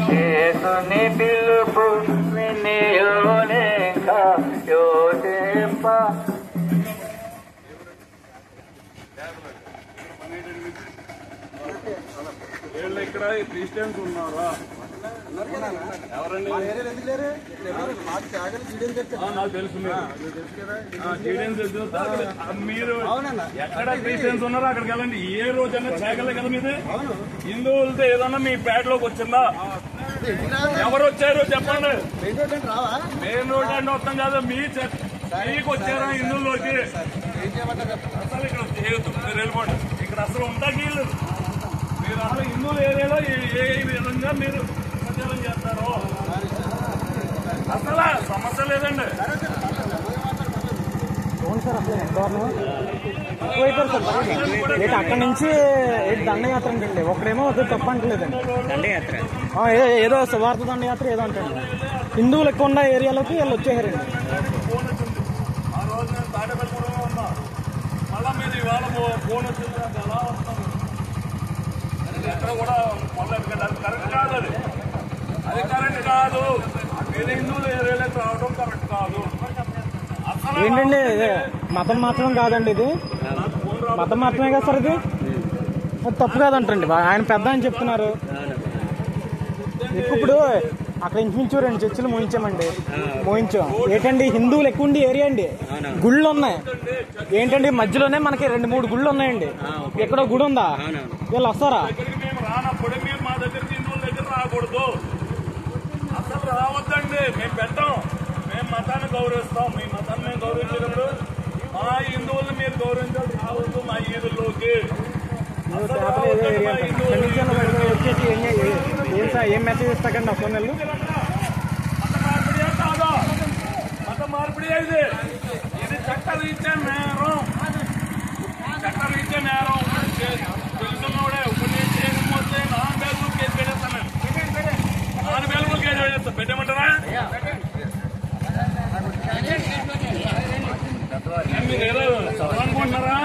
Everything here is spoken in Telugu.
యేసుని పిలుపు వినియోలేక యోసేప ఇక్కడ క్రిస్టియన్స్ ఉన్నారా? ఎవరండి? నాకు తెలుసు. మీరు ఎక్కడ క్రిస్టియన్స్ ఉన్నారో అక్కడికి వెళ్ళండి. ఏ రోజైనా చేయగలే కదా మీరు. హిందువులతో ఏదన్నా మీ పేటలోకి వచ్చిందా? ఎవరు వచ్చారు చెప్పండి. మెయిన్ రోడ్ అంటే వస్తాం కాదు, మీకు వచ్చారా హిందువుల్లోకి? అసలు ఇక్కడ చేయొద్దు, మీరు వెళ్ళిపోండి. ఇక్కడ అసలు ఉంటా వీళ్ళు. మీరు అసలు హిందువుల ఏరియాలో ఏ విధంగా మీరు ప్రచారం చేస్తారో అసలు సమస్య లేదండి. అవును సార్, అసలు ఎక్కువైపోయారు సార్. అక్కడి నుంచి దండయాత్ర అంటండి. ఒకడేమో తప్ప అంటలేదండి. దండయాత్ర ఏదో సువార్త దండయాత్ర ఏదో అంటండి. హిందువులు ఎక్కువ ఉన్న ఏరియాలోకి వీళ్ళు వచ్చేసారండి. ఆ రోజు నేను తాడేపల్లిగూడలో ఉన్నా, మళ్ళా మీరు ఇవాళ ఫోన్ వచ్చింది. ఎలా వస్తాను ఎక్కడ కూడా మొదలెట్టు కదా. అది కరెక్ట్ కాదు. అది కరెక్ట్ కాదు. మీరు హిందువులు ఏరియాలోకి రావడం కరెక్ట్ కాదు. ఏంటండి మతం మాత్రం కాదండి, ఇది మతం మాత్రమే కదా సార్. ఇది తప్పు కాదంటండి. ఆయన పెద్ద అని చెప్తున్నారు. ఇప్పుడు అక్కడ ఇంచుమించు 2 చర్చిలు మోయించామండి. మోయించాం. ఏంటండి హిందువులు ఎక్కువ ఉండే ఏరియా అండి. గుళ్ళు ఉన్నాయి. ఏంటండి మధ్యలోనే మనకి 2-3 గుళ్ళు ఉన్నాయండి. ఎక్కడో గుడి ఉందా? వీళ్ళు వస్తారా? రానప్పుడు మీరు మా దగ్గరికి హిందువుల దగ్గర రాకూడదు. అసలు రావద్దండి. మేము పెట్టాం. మేము మతాన్ని గౌరవిస్తాం. మీ మతాన్ని మేము గౌరవించినప్పుడు మా హిందువుల్ని మీరు గౌరవించాలి. రావద్దు మా ఈదుల్లోకి. ఏం మెసేజ్ ఇస్తాకండి అసలు నెలలు? మత మార్పిడి కాదా? మత మార్పిడి ఇది. ఇది చట్టరీత్యా నేరం. చట్టరీత్యా నేరం. తెలుసున్నవాడే ఇప్పుడు నేను చేయకపోతే 4 వేలు కేసు పెట్టేస్తాను. 4 వేలు కేసు పెట్టేస్తాను. పెట్టేమంటారా? మీరు ఏదో చదవాలనుకుంటున్నారా?